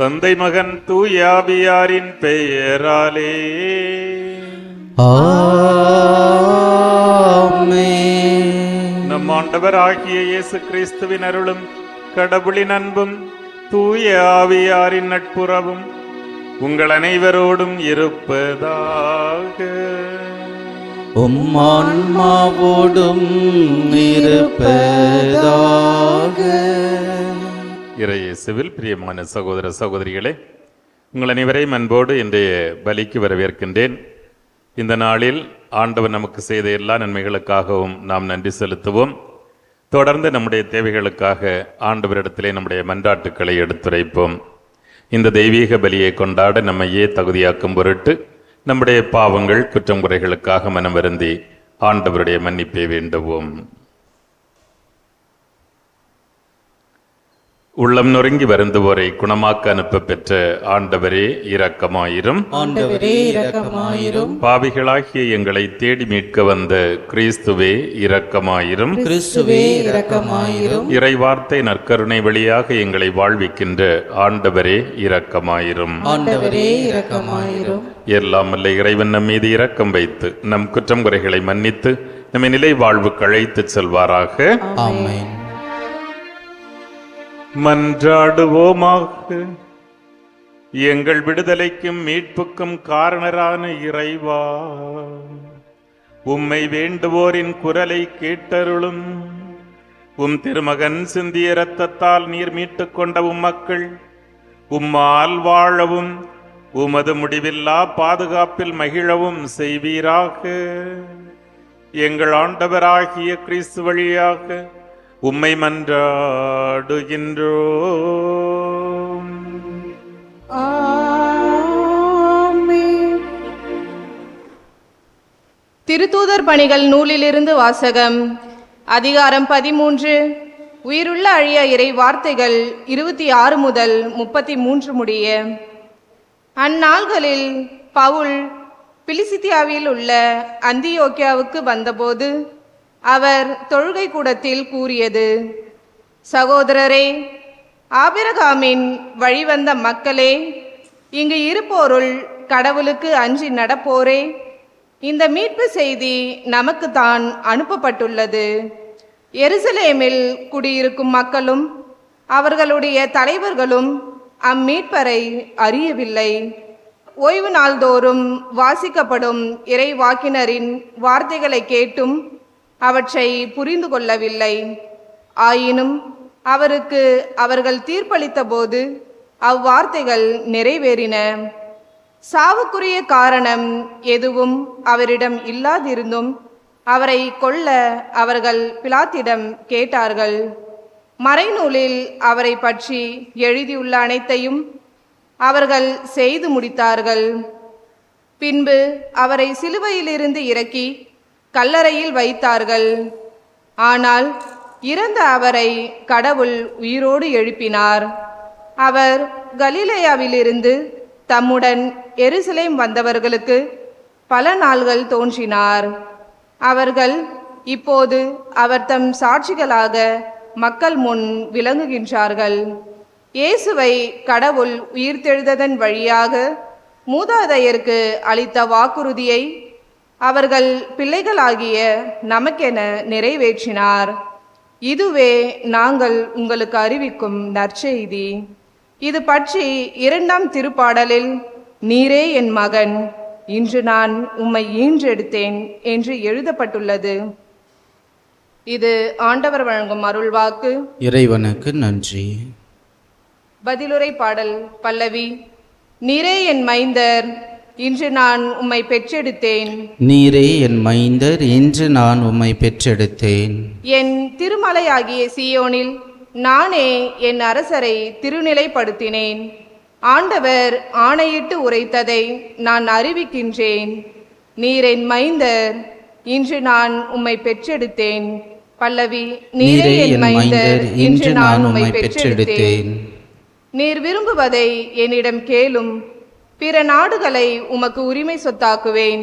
தந்தை மகன் தூயாவியாரின் பெயராலே ஆமென். நம் ஆண்டவர் ஆகிய இயேசு கிறிஸ்துவின் அருளும் கடவுளின் அன்பும் தூய ஆவியாரின் நட்புறவும் உங்கள் அனைவரோடும் இருப்பதாக. ஆன்மாவோடும் இருப்பதாக. இறையேசுவில் பிரியமான சகோதர சகோதரிகளே, உங்கள் அனைவரையும் அன்போடு இன்றைய பலிக்கு வரவேற்கின்றேன். இந்த நாளில் ஆண்டவர் நமக்கு செய்த எல்லா நன்மைகளுக்காகவும் நாம் நன்றி செலுத்துவோம். தொடர்ந்து நம்முடைய தேவைகளுக்காக ஆண்டவரிடத்திலே நம்முடைய மன்றாட்டுக்களை எடுத்துரைப்போம். இந்த தெய்வீக பலியை கொண்டாட நம்மையே தகுதியாக்கும் பொருட்டு நம்முடைய பாவங்கள் குற்றம் குறைகளுக்காக மனம் வருந்தி ஆண்டவருடைய மன்னிப்பை வேண்டுவோம். உள்ளம் நொறுங்கி வருந்துவோரை குணமாக்க அனுப்ப பெற்ற ஆண்டவரே இரக்கமாயிரும். ஆண்டவரே இரக்கமாயிரும். பாவிகளாகிய எங்களை தேடி மீட்க வந்த கிறிஸ்துவே இரக்கமாயிரும். கிறிஸ்துவே இரக்கமாயிரும். இறைவார்த்தை நற்கருணை வழியாக எங்களை வாழ்விக்கின்ற ஆண்டவரே இரக்கமாயிரும். ஆண்டவரே இரக்கமாயிரும். எல்லாம் வல்ல இறைவன் நம் மீது இரக்கம் வைத்து நம் குற்றம் குறைகளை மன்னித்து நம்மை நிலை வாழ்வுக்கு அழைத்துச் செல்வாராக. ஆமென். மன்றாடுவோமாக. எங்கள் விடுதலைக்கும் மீட்புக்கும் காரணரான இறைவா, உம்மை வேண்டுவோரின் குரலை கேட்டருளும். உம் திருமகன் சிந்திய இரத்தத்தால் நீர் மீட்டுக் கொண்ட மக்கள் உம்மால் வாழவும் உமது முடிவில்லா பாதுகாப்பில் மகிழவும் செய்வீராக. எங்கள் ஆண்டவராகிய கிறிஸ்து வழியாக உம்மை மன்றாடுகின்றோம். திருத்தூதர் பணிகள் நூலிலிருந்து வாசகம். அதிகாரம் 13. உயிருள்ள அழிய இறை வார்த்தைகள் 26 முதல் 33 முடிய. அந்நாள்களில் பவுல் பிலிசித்தியாவில் உள்ள அந்தியோக்கியாவுக்கு வந்தபோது அவர் தொழுகை கூடத்தில் கூறியது: சகோதரரே, ஆபிரகாமின் வழிவந்த மக்களே, இங்கு இருப்போருள் கடவுளுக்கு அஞ்சி நடப்போரே, இந்த மீட்பு செய்தி நமக்கு தான் அனுப்பப்பட்டுள்ளது. எருசலேமில் குடியிருக்கும் மக்களும் அவர்களுடைய தலைவர்களும் அம்மீட்பரை அறியவில்லை. ஓய்வு நாள்தோறும் வாசிக்கப்படும் இறை வாக்கினரின் வார்த்தைகளை கேட்டும் அவற்றை புரிந்து கொள்ளவில்லை. ஆயினும் அவருக்கு அவர்கள் தீர்ப்பளித்த போது அவ்வார்த்தைகள் நிறைவேறின. சாவுக்குரிய காரணம் எதுவும் அவரிடம் இல்லாதிருந்தும் அவரை கொல்ல அவர்கள் பிலாத்திடம் கேட்டார்கள். மறைநூலில் அவரை பற்றி எழுதியுள்ள அனைத்தையும் அவர்கள் செய்து முடித்தார்கள். பின்பு அவரை சிலுவையிலிருந்து இறக்கி கல்லறையில் வைத்தார்கள். ஆனால் இறந்த அவரை கடவுள் உயிரோடு எழுப்பினார். அவர் கலிலேயாவிலிருந்து தம்முடன் எருசலேம் வந்தவர்களுக்கு பல நாள்கள் தோன்றினார். அவர்கள் இப்போது அவர் தம் சாட்சிகளாக மக்கள் முன் விளங்குகின்றார்கள். இயேசுவை கடவுள் உயிர்த்தெழுந்ததன் வழியாக மூதாதையருக்கு அளித்த வாக்குறுதியை அவர்கள் பிள்ளைகளாகிய நமக்கென நிறைவேற்றினார். இதுவே நாங்கள் உங்களுக்கு அறிவிக்கும் நற்செய்தி. இது பற்றி 2ஆம் திருப்பாடலில் நீரே என் மகன், இன்று நான் உம்மை ஈன்றெடுத்தேன் என்று எழுதப்பட்டுள்ளது. இது ஆண்டவர் வழங்கும் அருள்வாக்கு. இறைவனுக்கு நன்றி. பதிலுரை பாடல் பல்லவி. நீரே என் மைந்தர், இன்று நான் உம்மை பெற்றெடுத்தேன். நீரே என் மைந்தர், இன்று நான் உம்மை பெற்றெடுத்தேன். என் திருமலையாகிய சீயோனில் நானே என் அரசரை திருநிலைப்படுத்தினேன். ஆண்டவர் ஆணையிட்டு உரைத்ததை நான் அறிவிக்கின்றேன். நீர் என் மைந்தர், இன்று நான் உம்மை பெற்றெடுத்தேன். பல்லவி. நீரே என் மைந்தர், இன்று நான் உம்மை பெற்றெடுத்தேன். நீர் விரும்புவதை என்னிடம் கேளும். பிற நாடுகளை உமக்கு உரிமை சொத்தாக்குவேன்.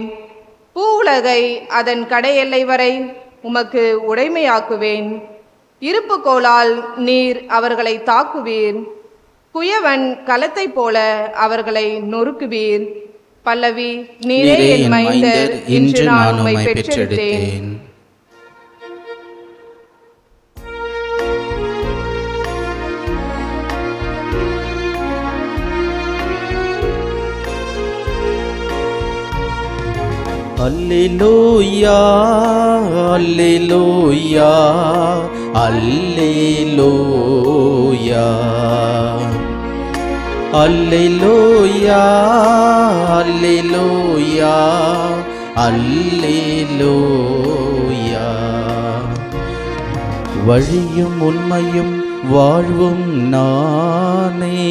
பூவுலகை அதன் கடையெல்லை வரை உமக்கு உடைமையாக்குவேன். இருப்பு கோலால் நீர் அவர்களை தாக்குவீர். குயவன் களத்தைப் போல அவர்களை நொறுக்குவீர். பல்லவி. நீரே நீரே என் என் மைந்தர், இன்று நான் உம்மை பெற்றெடுத்தேன். பெற்றெடுத்தேன். அல்லேலூயா அல்லேலூயா அல்லேலூயா அல்லேலூயா அல்லேலூயா அல்லேலூயா. வழியும் உண்மையும் வாழ்வும் நானே,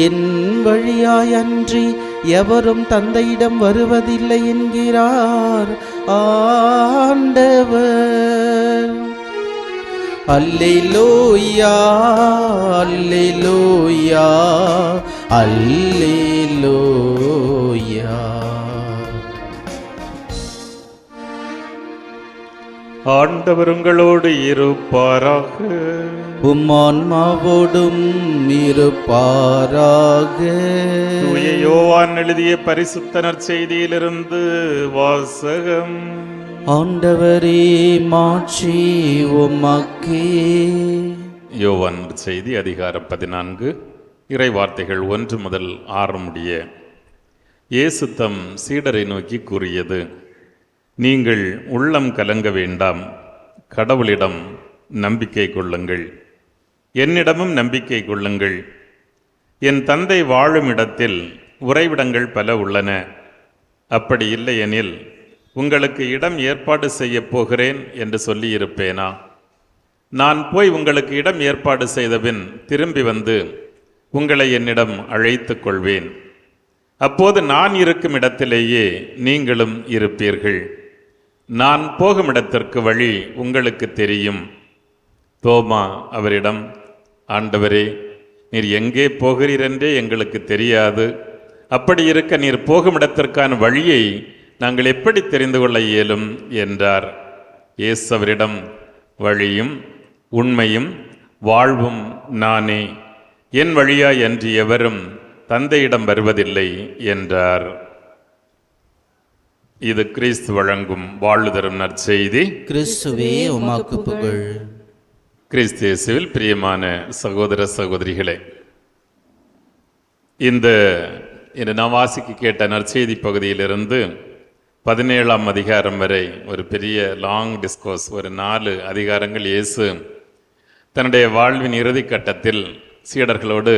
என் வழியாய் அன்றி எவரும் தந்தையிடம் வருவதில்லை என்கிறார் ஆண்டவர். அல்லேலூயா அல்லேலூயா அல்லேலூயா. ஆண்டவர் உங்களோடு இருப்பாராக. உம்மான்மாவோடும் இருப்பாராக. தூய யோவான் எழுதிய பரிசுத்த நற்செய்தியிலிருந்து வாசகம். ஆண்டவரே மாட்சி உமக்கே. யோவான் செய்தி அதிகாரம் 14 இறை வார்த்தைகள் 1 முதல் 6 முடிய. இயேசு தம் சீடரை நோக்கி கூறியது: நீங்கள் உள்ளம் கலங்க வேண்டாம். கடவுளிடம் நம்பிக்கை கொள்ளுங்கள், என்னிடமும் நம்பிக்கை கொள்ளுங்கள். என் தந்தை வாழும் இடத்தில் உறைவிடங்கள் பல உள்ளன. அப்படி இல்லையெனில் உங்களுக்கு இடம் ஏற்பாடு செய்யப் போகிறேன் என்று சொல்லியிருப்பேனா? நான் போய் உங்களுக்கு இடம் ஏற்பாடு செய்தபின் திரும்பி வந்து உங்களை என்னிடம் அழைத்துக் கொள்வேன். அப்போது நான் இருக்கும் இடத்திலேயே நீங்களும் இருப்பீர்கள். நான் போகும் இடத்திற்கு வழி உங்களுக்கு தெரியும். தோமா அவரிடம், ஆண்டவரே, நீர் எங்கே போகிறீர் என்றே எங்களுக்கு தெரியாது. அப்படி இருக்க நீர் போகும் இடத்திற்கான வழியை நாங்கள் எப்படி தெரிந்து கொள்ள இயலும் என்றார். இயேசு அவரிடம், வழியும் உண்மையும் வாழ்வும் நானே. என் வழியாய் அன்றி எவரும் தந்தையிடம் வருவதில்லை என்றார். இது கிறிஸ்து வழங்கும் வாழ்வு தரும் நற்செய்தி. கிறிஸ்துவே உமக்கு புகழ். கிறிஸ்து இயேசுவில் பிரியமான சகோதர சகோதரிகளே, இந்த நான் வாசிக்க கேட்ட நற்செய்தி பகுதியிலிருந்து 17ஆம் அதிகாரம் வரை ஒரு பெரிய லாங் டிஸ்கோர்ஸ், ஒரு 4 அதிகாரங்கள் இயேசு தன்னுடைய வாழ்வின் இறுதி கட்டத்தில் சீடர்களோடு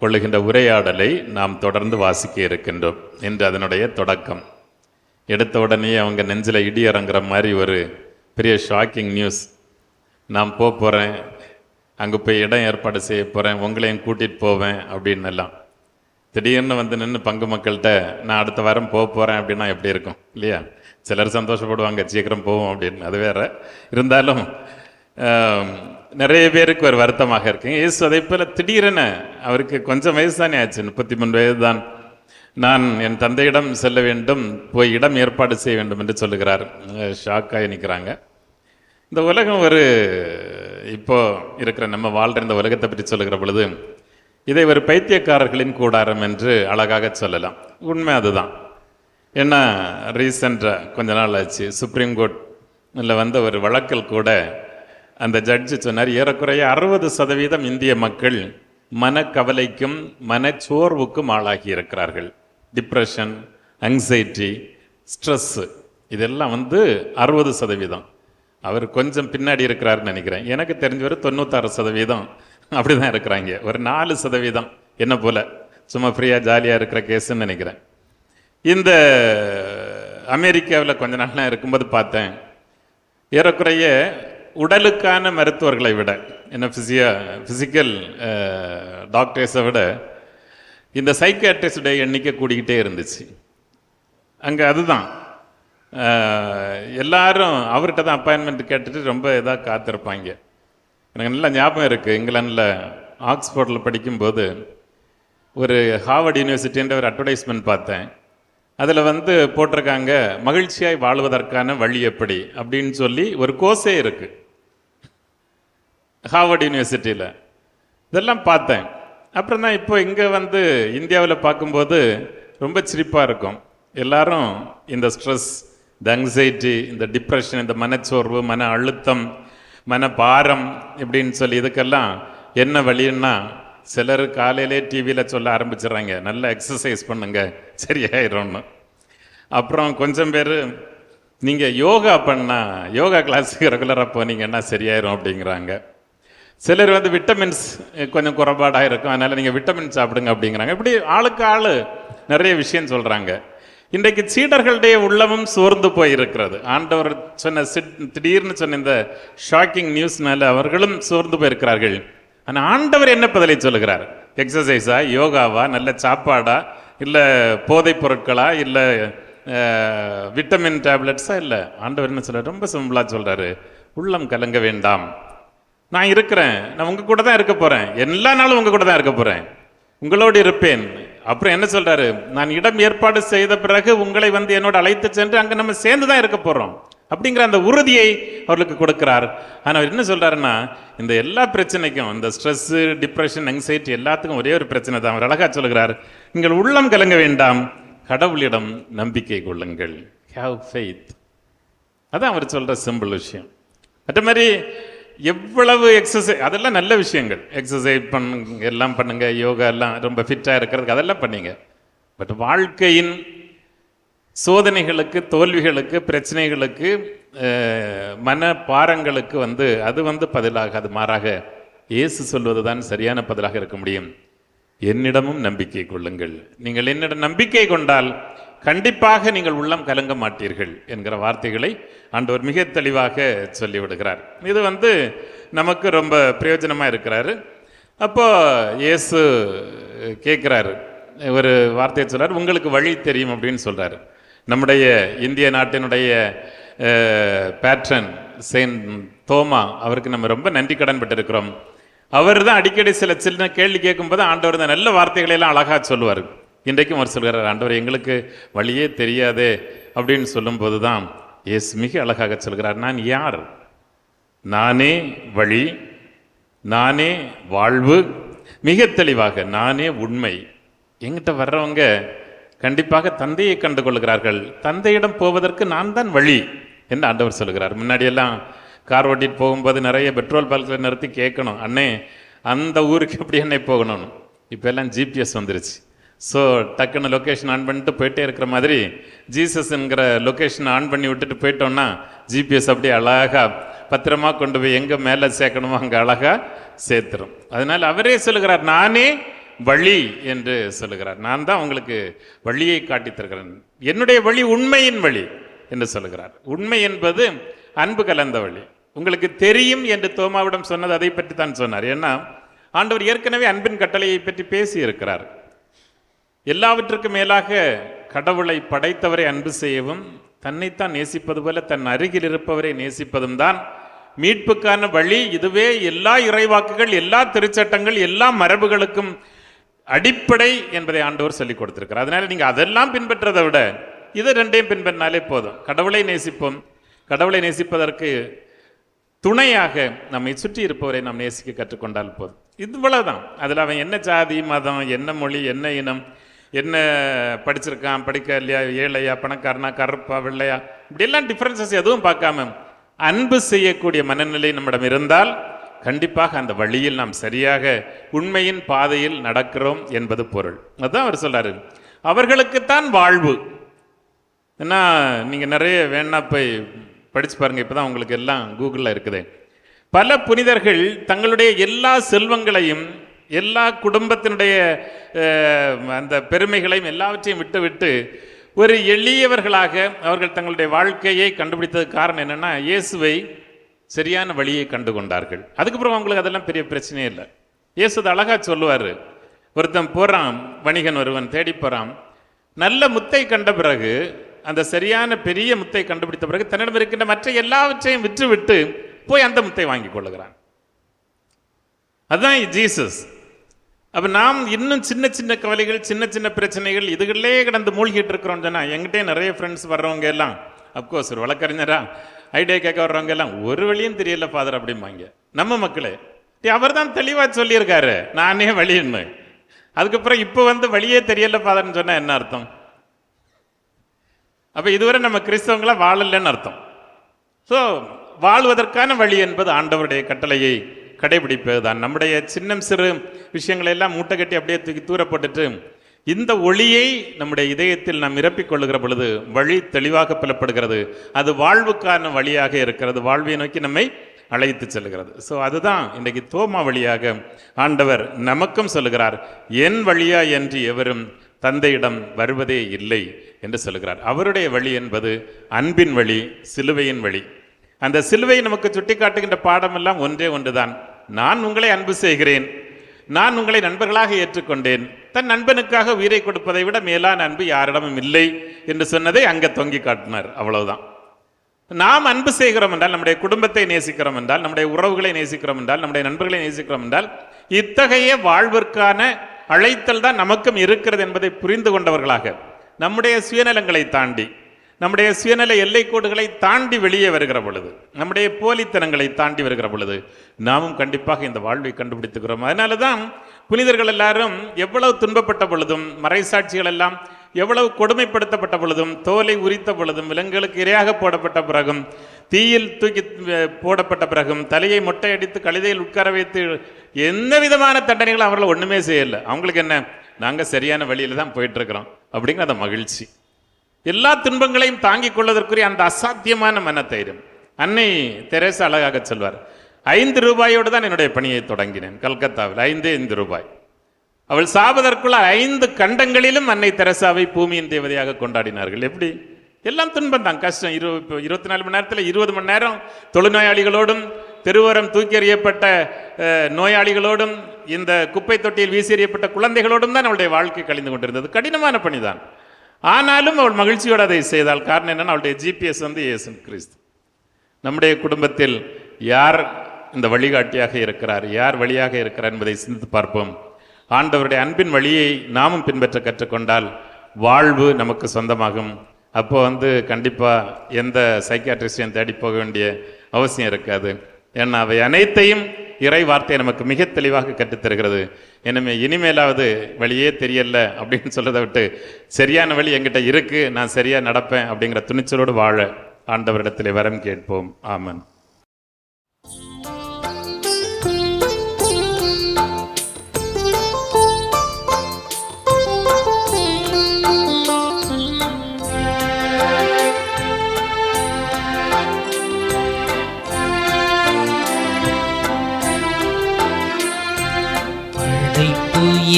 கொள்ளுகின்ற உரையாடலை நாம் தொடர்ந்து வாசிக்க இருக்கின்றோம் என்று அதனுடைய தொடக்கம். எடுத்த உடனே அவங்க நெஞ்சில் இடி இறங்குற மாதிரி ஒரு பெரிய ஷாக்கிங் நியூஸ். நான் போகிறேன், அங்கே போய் இடம் ஏற்பாடு செய்ய போகிறேன், உங்களையும் கூட்டிகிட்டு போவேன் அப்படின்னு எல்லாம். திடீர்னு வந்து நின்று பங்கு மக்கள்கிட்ட நான் அடுத்த வாரம் போகிறேன் அப்படின்னா எப்படி இருக்கும் இல்லையா? சிலர் சந்தோஷப்படுவாங்க, சீக்கிரம் போவோம் அப்படின்னு. அது வேற இருந்தாலும் நிறைய பேருக்கு ஒரு வருத்தமாக இருக்குங்க. இயேசு அதை போல திடீரென, அவருக்கு கொஞ்சம் வயசு தானே ஆச்சு, 33 வயது தான். நான் என் தந்தையிடம் செல்ல வேண்டும், போய் இடம் ஏற்பாடு செய்ய வேண்டும் என்று சொல்லுகிறார். ஷாக்காகி நிற்கிறாங்க. இந்த உலகம் ஒரு இப்போ இருக்கிற நம்ம வாழ்கிற இந்த உலகத்தை பற்றி சொல்லுகிற பொழுது இதை ஒரு பைத்தியக்காரர்களின் கூடாரம் என்று அழகாக சொல்லலாம். உண்மை அதுதான். ஏன்னா ரீசெண்டாக கொஞ்ச நாள் ஆச்சு, சுப்ரீம் கோர்ட்டில் வந்த ஒரு வழக்கில் கூட அந்த ஜட்ஜு சொன்னார், ஏறக்குறைய 60% இந்திய மக்கள் மனக்கவலைக்கும் மனச்சோர்வுக்கும் ஆளாகி இருக்கிறார்கள். டிப்ரெஷன், அங்ஸைட்டி, ஸ்ட்ரெஸ்ஸு, இதெல்லாம் 60%. அவர் கொஞ்சம் பின்னாடி இருக்கிறாருன்னு நினைக்கிறேன். எனக்கு தெரிஞ்ச ஒரு 96% அப்படி தான் இருக்கிறாங்க. ஒரு 4% என்ன போல் சும்மா ஃப்ரீயாக ஜாலியாக இருக்கிற கேஸுன்னு நினைக்கிறேன். இந்த அமெரிக்காவில் கொஞ்ச நாளாக இருக்கும்போது பார்த்தேன், ஏறக்குறைய உடலுக்கான மருத்துவர்களை விட, என்ன ஃபிசிக்கல் டாக்டர்ஸை விட இந்த சைக்காட்ரிஸ்டுடைய எண்ணிக்கை கூடிக்கிட்டே இருந்துச்சு அங்கே. அதுதான் எல்லாரும் அவர்கிட்ட தான் அப்பாயின்மெண்ட் கேட்டுட்டு ரொம்ப இதாக காத்திருப்பாங்க. எனக்கு நல்லா ஞாபகம் இருக்குது, இங்கிலாண்டில் ஆக்ஸ்போர்டில் படிக்கும்போது ஒரு ஹார்வர்ட் யூனிவர்சிட்டின்ற ஒரு அட்வர்டைஸ்மெண்ட் பார்த்தேன். அதில் போட்டிருக்காங்க, மகிழ்ச்சியாய் வாழ்வதற்கான வழி எப்படி அப்படின்னு சொல்லி ஒரு கோர்ஸே இருக்குது ஹார்வர்ட் யூனிவர்சிட்டியில். இதெல்லாம் பார்த்தேன். அப்புறம் தான் இப்போ இங்கே வந்து இந்தியாவில் பார்க்கும்போது ரொம்ப சிரிப்பாக இருக்கும். எல்லாரும் இந்த ஸ்ட்ரெஸ், இந்த ஆங்ஸைட்டி, இந்த டிப்ரெஷன், இந்த மனச்சோர்வு, மன அழுத்தம், மனபாரம் இப்படின்னு சொல்லி இதுக்கெல்லாம் என்ன வழின்னா, சிலர் காலையிலே டிவியில் சொல்ல ஆரம்பிச்சிடுறாங்க, நல்லா எக்ஸசைஸ் பண்ணுங்க சரியாயிடும்னு. அப்புறம் கொஞ்சம் பேர் நீங்கள் யோகா பண்ணால், யோகா கிளாஸுக்கு ரெகுலராக போனீங்கன்னா சரியாயிரும் அப்படிங்கிறாங்க. சிலர் வந்து விட்டமின்ஸ் கொஞ்சம் குறைபாடாக இருக்கும், அதனால் நீங்கள் விட்டமின் சாப்பிடுங்க அப்படிங்கிறாங்க. இப்படி ஆளுக்கு ஆள் நிறைய விஷயம் சொல்கிறாங்க. இன்றைக்கு சீடர்களுடைய உள்ளமும் சோர்ந்து போயிருக்கிறது. ஆண்டவர் சொன்ன திடீர்னு சொன்ன இந்த ஷாக்கிங் நியூஸ்னால அவர்களும் சோர்ந்து போயிருக்கிறார்கள். ஆனால் ஆண்டவர் என்ன பதிலை சொல்லுகிறார்? எக்ஸசைஸா, யோகாவா, நல்ல சாப்பாடா, இல்லை போதைப் பொருட்களா, இல்லை விட்டமின் டேப்லெட்ஸா? இல்லை. ஆண்டவர் என்ன சொல்கிறார்? ரொம்ப சிம்பிளாக சொல்கிறாரு, உள்ளம் கலங்க வேண்டாம், நான் இருக்கிறேன், நான் உங்கள் கூட தான் இருக்க போகிறேன், எல்லா நாளும் உங்கள் கூட தான் இருக்க போகிறேன், உங்களோடு இருப்பேன். அப்புறம் என்ன சொல்கிறாரு? நான் இடம் ஏற்பாடு செய்த பிறகு உங்களை வந்து என்னோட அழைத்து சென்று அங்கே நம்ம சேர்ந்து தான் இருக்க போகிறோம் அப்படிங்கிற அந்த உறுதியை அவர்களுக்கு கொடுக்கிறார். ஆனால் அவர் என்ன சொல்கிறாருன்னா, இந்த எல்லா பிரச்சனைக்கும், இந்த ஸ்ட்ரெஸ்ஸு, டிப்ரெஷன், ஆங்ஸைட்டி எல்லாத்துக்கும் ஒரே ஒரு பிரச்சனை தான். அவர் அழகாக சொல்கிறார், நீங்கள் உள்ளம் கலங்க வேண்டாம், கடவுளிடம் நம்பிக்கை கொள்ளுங்கள். Have faith. அதான் அவர் சொல்கிற சிம்பிள் விஷயம். அதே மாதிரி எவ்வளவு எக்ஸசைஸ், அதெல்லாம் நல்ல விஷயங்கள். எக்ஸசைஸ் பண்ணுங்க, எல்லாம் பண்ணுங்க, யோகா எல்லாம் ரொம்ப ஃபிட்டாக இருக்கிறதுக்கு அதெல்லாம் பண்ணீங்க. பட் வாழ்க்கையின் சோதனைகளுக்கு, தோல்விகளுக்கு, பிரச்சனைகளுக்கு, மன பாரங்களுக்கு வந்து அது வந்து பதிலாக, அது மாறாக இயேசு சொல்வது தான் சரியான பதிலாக இருக்க முடியும். என்னிடமும் நம்பிக்கை கொள்ளுங்கள், நீங்கள் என்னிடம் நம்பிக்கை கொண்டால் கண்டிப்பாக நீங்கள் உள்ளம் கலங்க மாட்டீர்கள் என்கிற வார்த்தைகளை ஆண்டவர் மிக தெளிவாக சொல்லிவிடுகிறார். இது வந்து நமக்கு ரொம்ப பிரயோஜனமாக இருக்கிறாரு. அப்போ இயேசு கேட்குறாரு, ஒரு வார்த்தையை சொல்கிறார், உங்களுக்கு வழி தெரியும் அப்படின்னு சொல்கிறாரு. நம்முடைய இந்திய நாட்டினுடைய பேட்ரன் செயின்ட் தோமா, அவருக்கு நம்ம ரொம்ப நன்றி கடன் பட்டிருக்கிறோம். அவர் தான் அடிக்கடி சில சின்ன கேள்வி கேட்கும்போது ஆண்டவர் இந்த நல்ல வார்த்தைகளை எல்லாம் அழகாக சொல்லுவார். இன்றைக்கும் அவர் சொல்கிறார், ஆண்டவர் எங்களுக்கு வழியே தெரியாதே அப்படின்னு சொல்லும்போது தான் இயேசு மிக அழகாக சொல்கிறார், நான் யார்? நானே வழி, நானே வாழ்வு, மிக தெளிவாக நானே உண்மை. எங்கிட்ட வர்றவங்க கண்டிப்பாக தந்தையை கண்டு கொள்கிறார்கள், தந்தையிடம் போவதற்கு நான் தான் வழி என்று ஆண்டவர் சொல்கிறார். முன்னாடியெல்லாம் கார் ஓட்டிட்டு போகும்போது நிறைய பெட்ரோல் பல்கில் நிறுத்தி கேட்கணும், அண்ணே அந்த ஊருக்கு எப்படி என்னை போகணும்னு. இப்போ எல்லாம் ஜிபிஎஸ் வந்துருச்சு. ஸோ டக்குன்னு லொக்கேஷன் ஆன் பண்ணிட்டு போயிட்டே இருக்கிற மாதிரி ஜீசஸ்ங்கிற லொக்கேஷனை ஆன் பண்ணி விட்டுட்டு போயிட்டோம்னா ஜிபிஎஸ் அப்படியே அழகாக பத்திரமா கொண்டு போய் எங்கே மேலே சேர்க்கணுமோ அங்கே அழகாக சேர்த்துரும். அதனால் அவரே சொல்லுகிறார், நானே வழி என்று சொல்லுகிறார். நான் தான் உங்களுக்கு வழியை காட்டித் தருகிறேன், என்னுடைய வழி உண்மையின் வழி என்று சொல்லுகிறார். உண்மை என்பது அன்பு கலந்த வழி. உங்களுக்கு தெரியும் என்று தோமாவிடம் சொன்னது அதை பற்றி தான் சொன்னார். ஏன்னா ஆண்டவர் ஏற்கனவே அன்பின் கட்டளையை பற்றி பேசி இருக்கிறார். எல்லாவற்றுக்கும் மேலாக கடவுளை படைத்தவரை அன்பு செய்யவும், தன்னைத்தான் நேசிப்பது போல தன் அருகில் இருப்பவரை நேசிப்பதும் தான் மீட்புக்கான வழி. இதுவே எல்லா இறைவாக்குகள், எல்லா திருச்சட்டங்கள், எல்லா மரபுகளுக்கும் அடிப்படை என்பதை ஆண்டவர் சொல்லிக் கொடுத்திருக்கிறார். அதனால நீங்க அதெல்லாம் பின்பற்றதை விட இது ரெண்டையும் பின்பற்றினாலே போதும். கடவுளை நேசிப்போம், கடவுளை நேசிப்பதற்கு துணையாக நம்மை சுற்றி இருப்பவரை நாம் நேசிக்க கற்றுக்கொண்டால் போதும். இவ்வளவுதான். அதில் அவன் என்ன ஜாதி, மதம், என்ன மொழி, என்ன இனம், என்ன படிச்சிருக்கான், படிக்க இல்லையா, ஏழையா, பணக்காரனா, கருப்பா, வெள்ளையா, இப்படியெல்லாம் டிஃப்ரென்சஸ் எதுவும் பார்க்காம அன்பு செய்யக்கூடிய மனநிலை நம்மிடம் இருந்தால் கண்டிப்பாக அந்த வழியில் நாம் சரியாக உண்மையின் பாதையில் நடக்கிறோம் என்பது பொருள். அதுதான் அவர் சொல்றாரு, அவர்களுக்குத்தான் வாழ்வு. ஏன்னா நீங்கள் நிறைய வேணா போய் படிச்சு பாருங்க, இப்போதான் உங்களுக்கு எல்லாம் கூகுளில் இருக்குது. பல புனிதர்கள் தங்களுடைய எல்லா செல்வங்களையும், எல்லா குடும்பத்தினுடைய அந்த பெருமைகளையும் எல்லாவற்றையும் விட்டு விட்டு ஒரு எளியவர்களாக அவர்கள் தங்களுடைய வாழ்க்கையை கண்டுபிடித்ததுக்கு காரணம் என்னன்னா, இயேசுவை சரியான வழியை கண்டு கொண்டார்கள். அதுக்கப்புறம் அவங்களுக்கு அதெல்லாம் பெரிய பிரச்சனையே இல்லை. இயேசு அதை அழகா சொல்லுவார். ஒருத்தன் போகிறான், வணிகன் ஒருவன் தேடி போகிறான், நல்ல முத்தை கண்ட பிறகு, அந்த சரியான பெரிய முத்தை கண்டுபிடித்த பிறகு தன்னிடம் இருக்கின்ற மற்ற எல்லாவற்றையும் விற்று விட்டு போய் அந்த முத்தை வாங்கி கொள்ளுகிறான். அதுதான் ஜீசஸ். அப்போ நாம் இன்னும் சின்ன சின்ன கவலைகள், சின்ன சின்ன பிரச்சனைகள், இதுகளே கடந்து மூழ்கிட்டு இருக்கிறோம். சொன்னால் என்கிட்டே நிறைய ஃப்ரெண்ட்ஸ் வர்றவங்க எல்லாம், அப்கோர்ஸ் ஒரு வழக்கறிஞரா ஐடியா கேட்க வர்றவங்க எல்லாம் ஒரு வழியும் தெரியல ஃபாதர் அப்படிம்பாங்க. நம்ம மக்களே அவர் தான் தெளிவாக சொல்லியிருக்காரு, நானே வழின்னு. அதுக்கப்புறம் இப்போ வந்து வழியே தெரியல ஃபாதர்னு சொன்னா என்ன அர்த்தம்? அப்ப இதுவரை நம்ம கிறிஸ்தவங்களா வாழலன்னு அர்த்தம். ஸோ வாழ்வதற்கான வழி என்பது ஆண்டவருடைய கட்டளையை கடைபிடிப்பது தான். நம்முடைய சின்னம் சிறு விஷயங்களை எல்லாம் மூட்டை கட்டி அப்படியே தூக்கி தூரப்பட்டுட்டு இந்த ஒளியை நம்முடைய இதயத்தில் நாம் நிரப்பிக் கொள்ளுகிற பொழுது வழி தெளிவாக புலப்படுகிறது. அது வாழ்வுக்கான வழியாக இருக்கிறது, வாழ்வை நோக்கி நம்மை அழைத்து செல்கிறது. ஸோ அதுதான் இன்றைக்கு தோமா வழியாக ஆண்டவர் நமக்கும் சொல்லுகிறார், என் வழியா என்று எவரும் தந்தையிடம் வருவதே இல்லை என்று சொல்லுகிறார். அவருடைய வழி என்பது அன்பின் வழி, சிலுவையின் வழி. அந்த சிலுவை நமக்கு சுட்டி காட்டுகின்ற பாடமெல்லாம் ஒன்றே ஒன்றுதான். நான் உங்களை அன்பு செய்கிறேன், நான் உங்களை நண்பர்களாக ஏற்றுக்கொண்டேன், தன் நண்பனுக்காக உயிரை கொடுப்பதை விட மேலான அன்பு யாரிடமும் இல்லை என்று சொன்னதை அங்கே தொங்கி காட்டினார். அவ்வளவுதான். நாம் அன்பு செய்கிறோம் என்றால், நம்முடைய குடும்பத்தை நேசிக்கிறோம் என்றால், நம்முடைய உறவுகளை நேசிக்கிறோம் என்றால், நம்முடைய நண்பர்களை நேசிக்கிறோம் என்றால், இத்தகைய வாழ்விற்கான அழைத்தல் தான் நமக்கும் இருக்கிறது என்பதை புரிந்து கொண்டவர்களாக நம்முடைய சுயநலங்களை தாண்டி, நம்முடைய சுயநல எல்லைக்கோடுகளை தாண்டி வெளியே வருகிற பொழுது, நம்முடைய போலித்தனங்களை தாண்டி வருகிற பொழுது நாமும் கண்டிப்பாக இந்த வாழ்வை கண்டுபிடித்துக்கிறோம். அதனால தான் புனிதர்கள் எல்லாரும் எவ்வளவு துன்பப்பட்ட பொழுதும், மறைசாட்சிகள் எல்லாம் எவ்வளவு கொடுமைப்படுத்தப்பட்ட பொழுதும், தோலை உரித்த பொழுதும், விலங்குகளுக்கு இரையாக போடப்பட்ட பிறகும், தீயில் தூக்கி போடப்பட்ட பிறகும், தலையை மொட்டையடித்து கழுதையில் உட்கார வைத்து எந்த விதமான தண்டனைகளும் அவர்கள் ஒன்றுமே செய்யலை. அவங்களுக்கு என்ன, நாங்கள் சரியான வழியில் தான் போயிட்டு இருக்கிறோம் அப்படிங்கிற அந்த மகிழ்ச்சி, எல்லா துன்பங்களையும் தாங்கிக் கொள்வதற்குரிய அந்த அசாத்தியமான மனத்தைரியம். அன்னை தெரேசா அழகாக சொல்வார், 5 ரூபாயோடு தான் என்னுடைய பணியை தொடங்கினேன் கல்கத்தாவில். 5 ரூபாய். அவள் சாவதற்குள்ள 5 கண்டங்களிலும் அன்னை தெரசாவை பூமியின் தேவதையாக கொண்டாடினார்கள். எப்படி? எல்லாம் துன்பம் தான், கஷ்டம். 24 மணி நேரத்தில் 20 மணி நேரம் தொழுநோயாளிகளோடும், தெருவோரம் தூக்கி எறியப்பட்ட நோயாளிகளோடும், இந்த குப்பை தொட்டியில் வீசி எறியப்பட்ட குழந்தைகளோடும் தான் அவளுடைய வாழ்க்கை கழிந்து கொண்டிருந்தது. கடினமான பணிதான். ஆனாலும் அவள் மகிழ்ச்சியோடு அதை செய்தாள். காரணம் என்னன்னா, அவளுடைய ஜிபிஎஸ் வந்து இயேசு கிறிஸ்து. நம்முடைய குடும்பத்தில் யார் இந்த வழிகாட்டியாக இருக்கிறார், யார் வழியாக இருக்கிறார் என்பதை சிந்தித்து பார்ப்போம். ஆண்டவருடைய அன்பின் வழியை நாமும் பின்பற்ற கற்றுக்கொண்டால் வாழ்வு நமக்கு சொந்தமாகும். அப்போ வந்து கண்டிப்பாக எந்த சைக்கியாட்ரிஸ்டையும் தேடி போக வேண்டிய அவசியம் இருக்காது. ஏன்னா அவை அனைத்தையும் இறை வார்த்தை நமக்கு மிக தெளிவாக கற்றுத்தருகிறது. எனவே இனிமேலாவது வழியே தெரியல அப்படின்னு சொல்றதை விட்டு, சரியான வழி என்கிட்ட இருக்கு, நான் சரியா நடப்பேன் அப்படிங்கிற துணிச்சலோடு வாழ ஆண்டவரிடத்திலே வரம் கேட்போம். ஆமன்.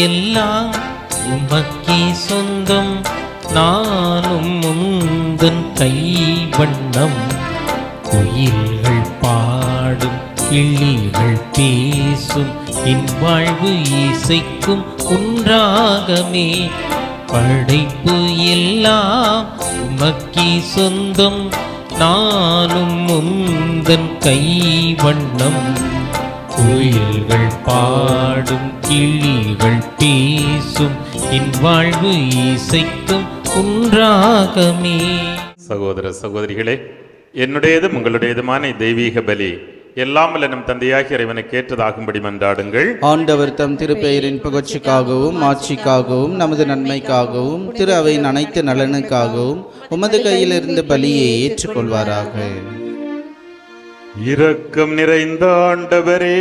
எல்லாம் உமக்கே சொந்தம், நானும் முந்தன் கைவண்ணம். குயில்கள் பாடும், கிளிகள் பேசும், என் வாழ்வு இசைக்கும் உன்றாகமே. படைப்பு எல்லாம் உமக்கே சொந்தம், நானும் முந்தன் கைவண்ணம். குயில்கள் பாடும், கிளிகள் பேசும், என் வாழ்வு இசைக்கும் உன்றாகமே. சகோதர சகோதரிகளே, என்னுடையதும் உங்களுடையதுமான தெய்வீக பலி எல்லாம் வல்ல நம் தந்தையாகிய இறைவனுக்கு ஏற்றதாகும்படி மன்றாடுங்கள். ஆண்டவர் தம் திருப்பெயரின் புகழ்ச்சிக்காகவும் ஆட்சிக்காகவும் நமது நன்மைக்காகவும் திரு அவையின் அனைத்து நலனுக்காகவும் உமது கையிலிருந்து பலியை ஏற்றுக்கொள்வாராக. இரக்கம் நிறைந்த ஆண்டவரே,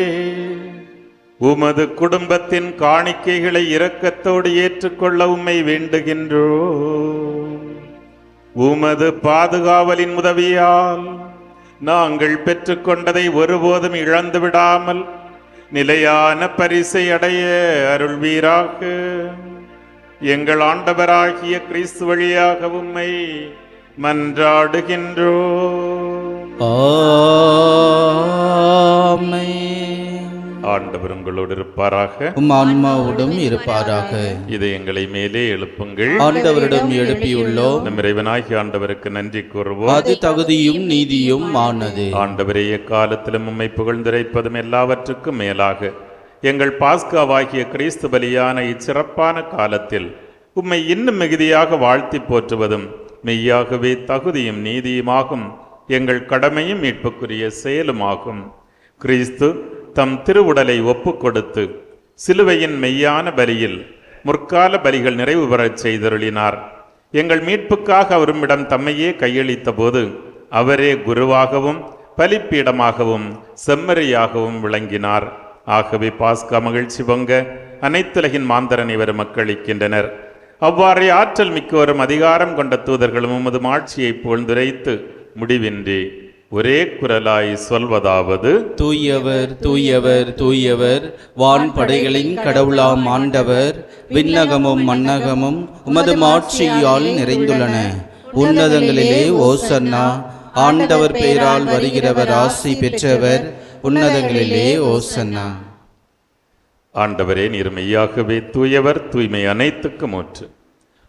உமது குடும்பத்தின் காணிக்கைகளை இரக்கத்தோடு ஏற்றுக்கொள்ள உம்மை வேண்டுகின்றோ. உமது பாதுகாவலின் உதவியால் நாங்கள் பெற்றுக்கொண்டதை ஒருபோதும் இழந்து விடாமல் நிலையான பரிசை அடைய அருள்வீராக. எங்கள் ஆண்டவராகிய கிறிஸ்து வழியாக உம்மை மன்றாடுகின்றோ. ஆண்டவர் உங்களோடு இருப்பாராக, உம் ஆன்மாவோடும் இருப்பாராக. இதை எங்களை மேலே எழுப்புங்கள். ஆண்டவரிடம் எழுப்பியுள்ளோம், நம் இறைவனாகிய ஆண்டவருக்கு நன்றி கூறுவோம். அது தகுதியும் நீதியும் ஆனது. ஆண்டவரே, எக்காலத்திலும் உம்மை புகழ்ந்துரைப்பதும் எல்லாவற்றுக்கும் மேலாக எங்கள் பாஸ்காவாகிய கிறிஸ்து பலியான இச்சிறப்பான காலத்தில் உம்மை இன்னும் மிகுதியாக வாழ்த்தி போற்றுவதும் மெய்யாகவே தகுதியும் நீதியுமாகும், எங்கள் கடமையும் மீட்புக்குரிய செயலுமாகும். கிறிஸ்து தம் திருவுடலை ஒப்பு கொடுத்து சிலுவையின் மெய்யான பலியில் முற்கால பலிகள் நிறைவு பெறச் செய்தருளினார். எங்கள் மீட்புக்காக அவருமிடம் தம்மையே கையளித்த போது அவரே குருவாகவும் பலிப்பீடமாகவும் செம்மறியாகவும் விளங்கினார். ஆகவே பாஸ்கா மகிழ்ச்சி பொங்க அனைத்துலகின் மாந்தர் அனைவரும் மக்களிக்கின்றனர். அவ்வாறே ஆற்றல் மிக்கோரும் அதிகாரம் கொண்ட தூதர்களும் உமது மாட்சியை புகழ்ந்துரைத்து முடிவின்றி ஒரே குரலாய் சொல்வதாவது: தூயவர் தூயவர் தூயவர், வான்படைகளின் கடவுளாம் ஆண்டவர், விண்ணகமும் மண்ணகமும் உமது மாட்சியால் நிறைந்துள்ளன. உன்னதங்களிலே ஓசன்னா. ஆண்டவர் பெயரால் வருகிறவர் ஆசி பெற்றவர், உன்னதங்களிலே ஓசன்னா. ஆண்டவரே, நீர் மெய்யாகவே தூயவர், தூய்மை அனைத்துக்கும் ஊற்று.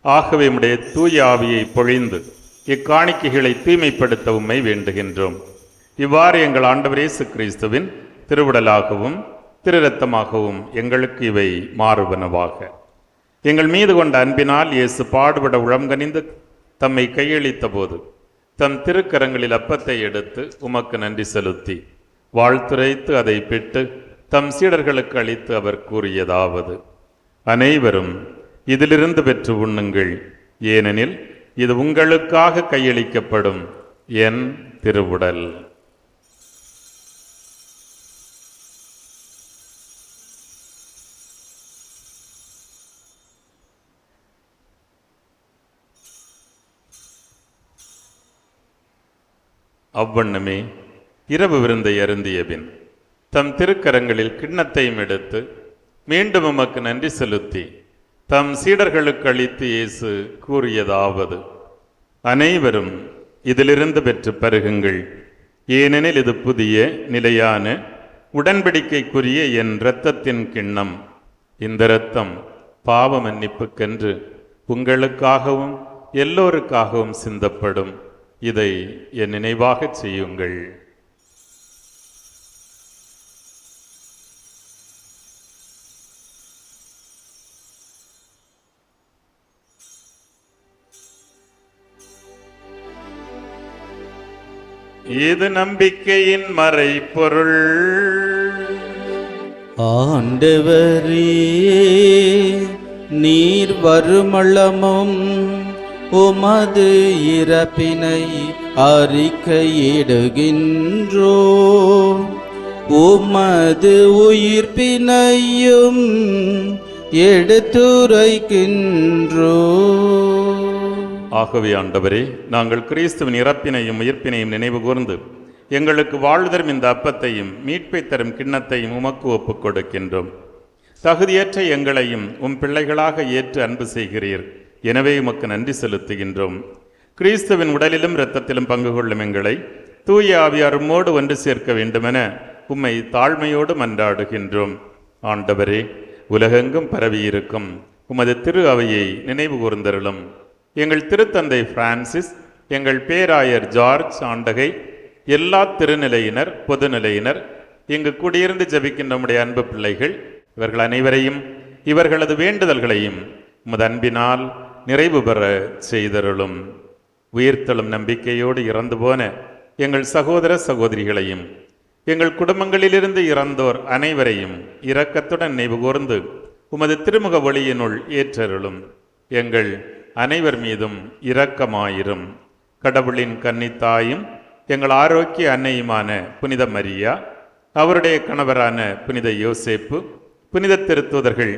ஆகவே உம்முடைய தூய ஆவியை பொழிந்து இக்காணிக்கைகளை தூய்மைப்படுத்த உம்மை வேண்டுகின்றோம். இவ்வாறு எங்கள் ஆண்டவர் இயேசு கிறிஸ்துவின் திருவுடலாகவும் திரு இரத்தமாகவும் எங்களுக்கு இவை மாறுவனவாக. எங்கள் மீது கொண்ட அன்பினால் இயேசு பாடுபட உளம்கனிந்து தம்மை கையளித்த போது தம் திருக்கரங்களில் அப்பத்தை எடுத்து உமக்கு நன்றி செலுத்தி வாழ்த்துரைத்து அதை பெற்று தம் சீடர்களுக்கு அளித்து அவர் கூறியதாவது: அனைவரும் இதிலிருந்து பெற்று உண்ணுங்கள், ஏனெனில் இது உங்களுக்காக கையளிக்கப்படும் என் திருவுடல். அவ்வண்ணமே இரவு விருந்தை அருந்திய பின் தம் திருக்கரங்களில் கிண்ணத்தையும் எடுத்து மீண்டும் உமக்கு நன்றி செலுத்தி தம் சீடர்களுக்கு அளித்து இயேசு கூறியதாவது: அனைவரும் இதிலிருந்து பெற்று பருகுங்கள், ஏனெனில் இது புதிய நிலையான உடன்படிக்கைக்குரிய என் இரத்தத்தின் கிண்ணம். இந்த இரத்தம் பாவ மன்னிப்புக்கென்று உங்களுக்காகவும் எல்லோருக்காகவும் சிந்தப்படும். இதை என் நினைவாகச் செய்யுங்கள். இது நம்பிக்கையின் மறைபொருள். ஆண்டவரே, நீர் வருமளமும் உமது இறப்பினை அறிக்கையிடுகின்றோ, உமது உயிர்ப்பினையும் எடுத்துரைக்கின்றோ. ஆகவே ஆண்டவரே, நாங்கள் கிறிஸ்துவின் இறப்பினையும் உயிர்ப்பினையும் நினைவு கூர்ந்து எங்களுக்கு வாழ்தரும் இந்த அப்பத்தையும் மீட்பை தரும் கிண்ணத்தையும் உமக்கு ஒப்புக் கொடுக்கின்றோம். தகுதியற்ற எங்களையும் உம் பிள்ளைகளாக ஏற்று அன்பு செய்கிறீர். எனவே உமக்கு நன்றி செலுத்துகின்றோம். கிறிஸ்துவின் உடலிலும் இரத்தத்திலும் பங்கு கொள்ளும் எங்களை தூய ஆவியார் உம்மோடு ஒன்று சேர்க்க வேண்டுமென உம்மை தாழ்மையோடு மன்றாடுகின்றோம். ஆண்டவரே, உலகெங்கும் பரவியிருக்கும் உமது திரு அவையை நினைவு கூர்ந்தருளும். எங்கள் திருத்தந்தை பிரான்சிஸ், எங்கள் பேராயர் ஜார்ஜ் ஆண்டகை, எல்லா திருநிலையினர், பொதுநிலையினர், இங்கு குடியிருந்து ஜபிக்கின்ற நம்முடைய அன்பு பிள்ளைகள், இவர்கள் அனைவரையும் இவர்களது வேண்டுதல்களையும் உமது அன்பினால் நிறைவு பெற செய்தருளும். உயிர்த்தெழும் நம்பிக்கையோடு இறந்து போன எங்கள் சகோதர சகோதரிகளையும் எங்கள் குடும்பங்களிலிருந்து இறந்தோர் அனைவரையும் இரக்கத்துடன் நினைவு கூர்ந்து உமது திருமுக ஒளியினுள் ஏற்றருளும். எங்கள் அனைவர் மீதும் இரக்கமாயிரும். கடவுளின் கன்னித்தாயும் எங்கள் ஆரோக்கிய அன்னையுமான புனித மரியா, அவருடைய கணவரான புனித யோசேப்பு, புனித திருத்தூதர்கள்,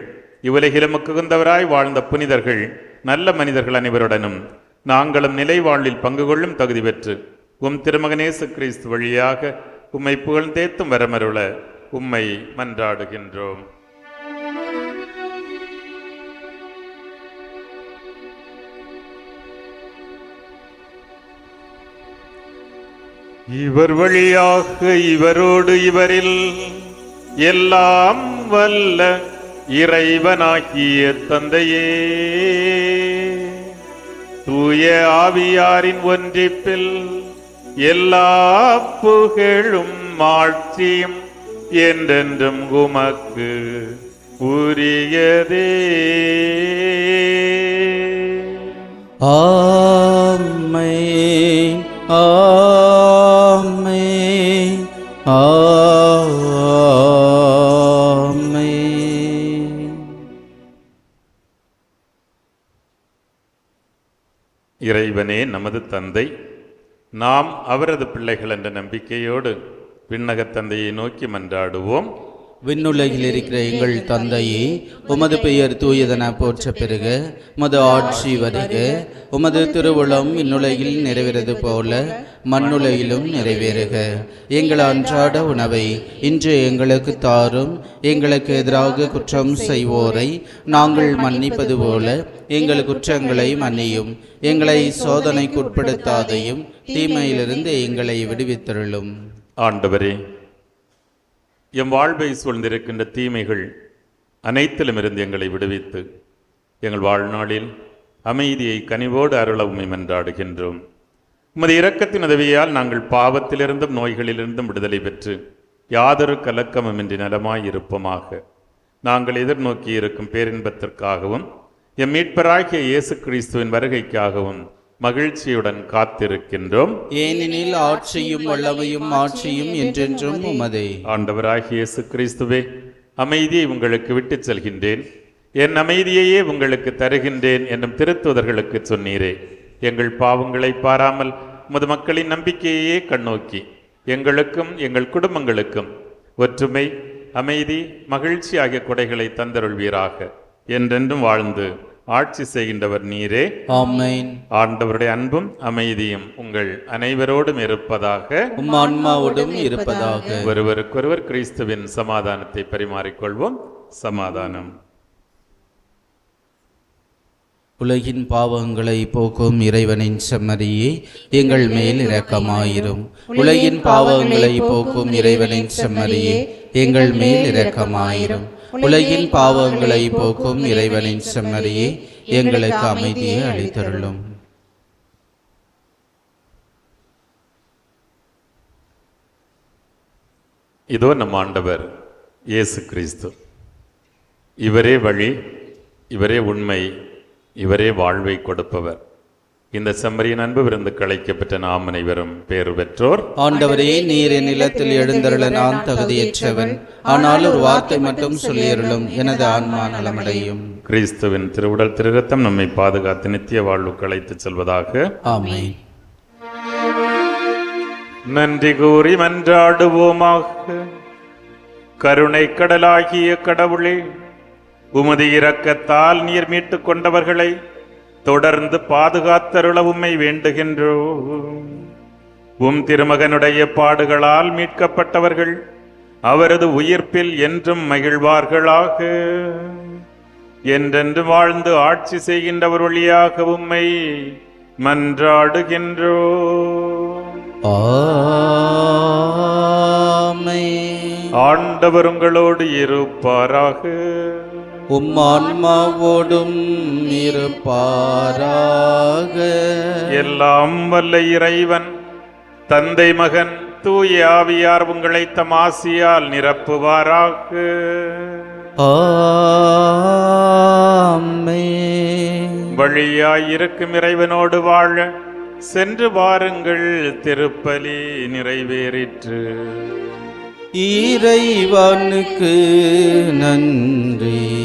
இவ்வுலகிலும் குகுந்தவராய் வாழ்ந்த புனிதர்கள், நல்ல மனிதர்கள் அனைவருடனும் நாங்களும் நிலை வாழ்வில் பங்கு கொள்ளும் தகுதி பெற்று உம் திருமகனேசு கிறிஸ்து வழியாக உம்மை புகழ்ந்தேத்தும் வரமருள உம்மை மன்றாடுகின்றோம். இவர் வழியாக இவரோடு இவரில் எல்லாம் வல்ல இறைவனாகிய தந்தையே, தூய ஆவியாரின் ஒன்றிப்பில் எல்லா புகழும் ஆட்சியும் என்றென்றும் உமக்கு உரியதே. ஆமென், ஆமென், ஆமென். இறைவனே நமது தந்தை, நாம் அவரது பிள்ளைகள் என்ற நம்பிக்கையோடு விண்ணகத் தந்தையை நோக்கி மன்றாடுவோம். விண்ணுலகில் இருக்கிற எங்கள் தந்தையே, உமது பெயர் தூயதென போற்ற பெறுக. உமது ஆட்சி வருக. உமது திருவுளம் விண்ணுலகில் நிறைவேறது போல மண்ணுலகிலும் நிறைவேறுக. எங்கள் அன்றாட உணவை இன்று எங்களுக்கு தாரும். எங்களுக்கு எதிராக குற்றம் செய்வோரை நாங்கள் மன்னிப்பது போல எங்கள் குற்றங்களை மன்னியும். எங்களை சோதனைக்குட்படுத்தாதையும் தீமையிலிருந்து எங்களை விடுவித்தருளும். ஆண்டவரே, எம் வாழ்வை சூழ்ந்திருக்கின்ற தீமைகள் அனைத்திலுமிருந்து எங்களை விடுவித்து எங்கள் வாழ்நாளில் அமைதியை கனிவோடு அருள உம்மை மன்றாடுகின்றோம். உமது இரக்கத்தின் உதவியால் நாங்கள் பாவத்திலிருந்தும் நோய்களிலிருந்தும் விடுதலை பெற்று யாதொரு கலக்கமுமின்றி நலமாய் இருப்போமாக. நாங்கள் எதிர்நோக்கி இருக்கும் பேரின்பத்திற்காகவும் எம் மீட்பராகிய இயேசு கிறிஸ்துவின் வருகைக்காகவும் மகிழ்ச்சியுடன் காத்திருக்கின்றோம். ஏனெனில் ஆட்சியும் வல்லமையும் ஆட்சியும் என்றென்றும் உமதே. ஆண்டவராகிய இயேசு கிறிஸ்துவே, அமைதியை உங்களுக்கு விட்டுச் செல்கின்றேன், என் அமைதியையே உங்களுக்கு தருகின்றேன் என்னும் திருத்தூதர்களுக்கு சொன்னீரே. எங்கள் பாவங்களை பாராமல் உமது மக்களின் நம்பிக்கையையே கண்ணோக்கி எங்களுக்கும் எங்கள் குடும்பங்களுக்கும் ஒற்றுமை, அமைதி, மகிழ்ச்சி ஆகிய கொடைகளை தந்தருள்வீராக. என்றென்றும் வாழ்ந்து ஆட்சி செய்கின்றவர் நீரே. ஆமென். ஆண்டவருடைய அன்பும் அமைதியும் உங்கள் அனைவரோடும் இருப்பதாக, உம் ஆன்மாவோடும் இருப்பதாக. ஒருவருக்கொருவர் கிறிஸ்துவின் சமாதானத்தை பரிமாறிக்கொள்வோம். சமாதானம். உலகின் பாவங்களை போக்கும் இறைவனின் செம்மறியே, எங்கள் மேல் இரக்கமாயிரும். உலகின் பாவங்களை போக்கும் இறைவனின் செம்மறியே, எங்கள் மேல் இரக்கமாயிரும். உலகின் பாவங்களை போக்கும் இறைவனின் செம்மறியே, எங்களுக்கு அமைதியை அளித்தருளும். இதோ நம் ஆண்டவர் இயேசு கிறிஸ்து. இவரே வழி, இவரே உண்மை, இவரே வாழ்வை கொடுப்பவர். இந்த செம்மறியின் அன்பு விருந்து அழைக்கப்பட்ட நாம் அனைவரும் பேறு பெற்றோர். ஆண்டவரே, நீர் என் நிலத்தில் எழுந்தருள நான் தகுதியற்றவன். ஆனால் ஒரு வார்த்தை மட்டும் சொல்லியருளும், எனது ஆன்மா நலமடையும். கிறிஸ்துவின் திருவுடல் திருரத்தம் நம்மை பாதுகாத்து நித்திய வாழ்வுக்கு அழைத்துச் செல்வதாக. ஆமென். நன்றி கூறி மன்றாடுவோமாக. கருணை கடலாகிய கடவுளே, உமது இரக்கத்தால் நீர் மீட்டுக் கொண்டவர்களை தொடர்ந்து பாதுகாத்தருள உம்மை வேண்டுகின்றோம். உம் திருமகனுடைய பாடுகளால் மீட்கப்பட்டவர்கள் அவரது உயிர்ப்பில் என்றும் மகிழ்வார்களாக. என்றென்று வாழ்ந்து ஆட்சி செய்கின்றவர் வழியாக உம்மை மன்றாடுகின்றோம். ஆமென். ஆண்டவர் உங்களோடு இருப்பாராக. உம் ஆன்மாவோடும் இருப்பாராக. எல்லாம் வல்ல இறைவன் தந்தை, மகன், தூய ஆவியார் உங்களை தம் ஆசியால் நிரப்புவாராக. ஆமென். வழியாயிருக்கும் இறைவனோடு வாழ சென்று வாருங்கள். திருப்பலி நிறைவேறிற்று. இறைவனுக்கு நன்றி.